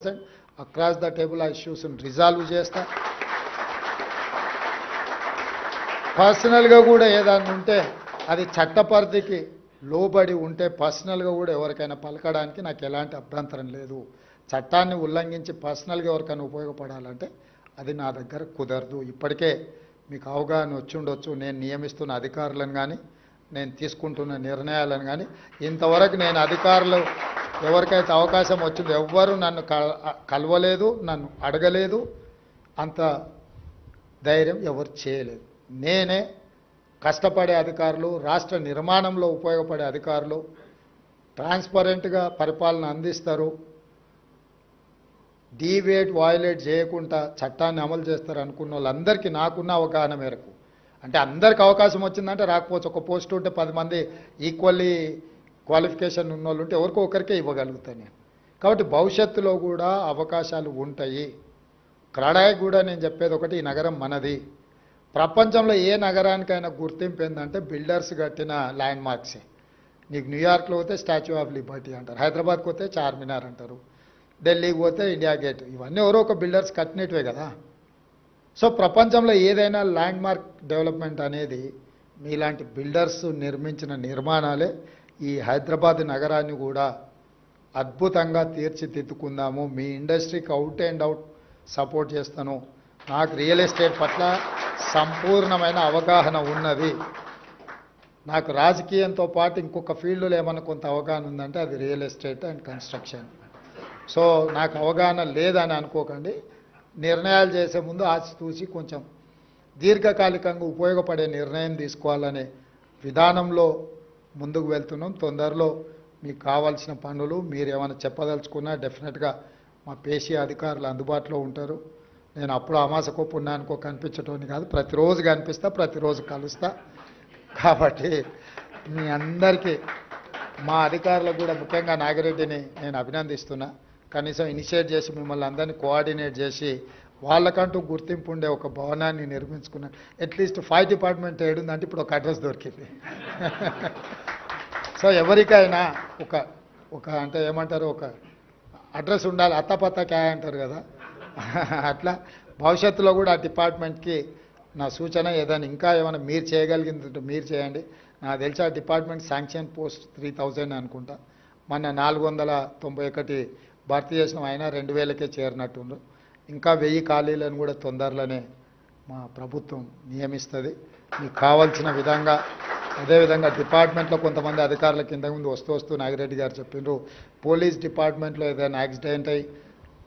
across the table issues resolve చేస్తా. పర్సనల్గా కూడా ఏదైనా ఉంటే అది చట్టపరిధికి లోబడి ఉంటే పర్సనల్గా కూడా ఎవరికైనా పలకడానికి నాకు ఎలాంటి అభ్యంతరం లేదు. చట్టాన్ని ఉల్లంఘించి పర్సనల్గా ఎవరికైనా ఉపయోగపడాలంటే అది నా దగ్గర కుదరదు. ఇప్పటికే మీకు అవగాహన వచ్చి ఉండొచ్చు. నేను నియమిస్తున్న అధికారులను కానీ నేను తీసుకుంటున్న నిర్ణయాలను కానీ ఇంతవరకు నేను అధికారులు ఎవరికైతే అవకాశం వచ్చిందో ఎవ్వరూ నన్ను కలవలేదు, నన్ను అడగలేదు, అంత ధైర్యం ఎవరు చేయలేదు. నేనే కష్టపడే అధికారులు, రాష్ట్ర నిర్మాణంలో ఉపయోగపడే అధికారులు, ట్రాన్స్పరెంట్గా పరిపాలన అందిస్తారు, డీవియేట్ వయలేట్ చేయకుండా చట్టాన్ని అమలు చేస్తారు అనుకున్న వాళ్ళందరికీ నాకున్న అవగాహన మేరకు, అంటే అందరికి అవకాశం వచ్చిందంటే రాకపోవచ్చు. ఒక పోస్ట్ ఉంటే 10 మంది ఈక్వల్లీ క్వాలిఫికేషన్ ఉన్న వాళ్ళు ఉంటే ఎవరికో ఒకరికే ఇవ్వగలుగుతాను నేను. కాబట్టి భవిష్యత్తులో కూడా అవకాశాలు ఉంటాయి. క్రడాయి కూడా నేను చెప్పేది ఒకటి, ఈ నగరం మనది. ప్రపంచంలో ఏ నగరానికైనా గుర్తింపు ఏంటంటే బిల్డర్స్ కట్టిన ల్యాండ్ మార్క్సే. నీకు న్యూయార్క్లో పోతే స్టాచ్యూ ఆఫ్ లిబర్టీ అంటారు, హైదరాబాద్కి పోతే చార్మినార్ అంటారు, ఢిల్లీకి పోతే ఇండియా గేట్. ఇవన్నీ ఎవరో ఒక బిల్డర్స్ కట్టినట్టువే కదా. సో ప్రపంచంలో ఏదైనా ల్యాండ్ మార్క్ డెవలప్మెంట్ అనేది మీలాంటి బిల్డర్స్ నిర్మించిన నిర్మాణాలే. ఈ హైదరాబాద్ నగరాన్ని కూడా అద్భుతంగా తీర్చిదిద్దుకుందాము. మీ ఇండస్ట్రీకి అవుట్ అండ్ అవుట్ సపోర్ట్ చేస్తాను. నాకు రియల్ ఎస్టేట్ పట్ల సంపూర్ణమైన అవగాహన ఉన్నది. నాకు రాజకీయంతో పాటు ఇంకొక ఫీల్డ్లో ఏమన్నా కొంత అవగాహన ఉందంటే అది real estate and construction. So నాకు అవగాహన లేదని అనుకోకండి. నిర్ణయాలు చేసే ముందు ఆచితూచి కొంచెం దీర్ఘకాలికంగా ఉపయోగపడే నిర్ణయం తీసుకోవాలనే విధానంలో ముందుకు వెళ్తున్నాం. తొందరలో మీకు కావాల్సిన పనులు మీరు ఏమైనా చెప్పదలుచుకున్నా డెఫినెట్గా మా పేషీ అధికారులు అందుబాటులో ఉంటారు. నేను అప్పుడు అమాసకో పుణ్యానికో కనిపించటోని కాదు, ప్రతిరోజు కనిపిస్తా, ప్రతిరోజు కలుస్తా. కాబట్టి మీ అందరికీ మా అధికారులకు కూడా ముఖ్యంగా నాగిరెడ్డిని నేను అభినందిస్తున్నా. కనీసం ఇనిషియేట్ చేసి మిమ్మల్ని అందరినీ కోఆర్డినేట్ చేసి వాళ్ళకంటూ గుర్తింపు ఉండే ఒక భవనాన్ని నిర్మించుకున్నా. అట్లీస్ట్ ఫైర్ డిపార్ట్మెంట్ ఏడుందంటే ఇప్పుడు ఒక అడ్రస్ దొరికింది. సో ఎవరికైనా ఒక అంటే ఏమంటారు, ఒక అడ్రస్ ఉండాలి. అత్తపత్త క్యా అంటారు కదా, అట్లా భవిష్యత్తులో కూడా ఆ డిపార్ట్మెంట్కి నా సూచన ఏదైనా ఇంకా ఏమైనా మీరు చేయగలిగిందంటే మీరు చేయండి. నాకు తెలిసి ఆ డిపార్ట్మెంట్ శాంక్షన్ పోస్ట్ 3000 అనుకుంటా. మొన్న 491 భర్తీ చేసిన అయినా 2000కే చేరినట్టుండ్రు. ఇంకా 1000 ఖాళీలను కూడా తొందరలోనే మా ప్రభుత్వం నియమిస్తుంది. మీకు కావాల్సిన విధంగా. అదేవిధంగా డిపార్ట్మెంట్లో కొంతమంది అధికారుల కింద ముందు వస్తూ నాగిరెడ్డి గారు చెప్పిండ్రు, పోలీస్ డిపార్ట్మెంట్లో ఏదైనా యాక్సిడెంట్ అయ్యి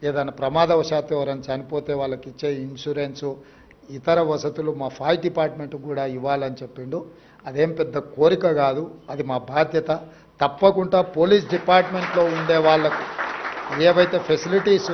ఏదైనా ప్రమాదవశాత్తు ఎవరైనా చనిపోతే వాళ్ళకి ఇచ్చే ఇన్సూరెన్సు, ఇతర వసతులు మా ఫైర్ డిపార్ట్మెంట్ కూడా ఇవ్వాలని చెప్పిండు. అదేం పెద్ద కోరిక కాదు, అది మా బాధ్యత. తప్పకుండా పోలీస్ డిపార్ట్మెంట్లో ఉండే వాళ్ళకు ఏవైతే ఫెసిలిటీస్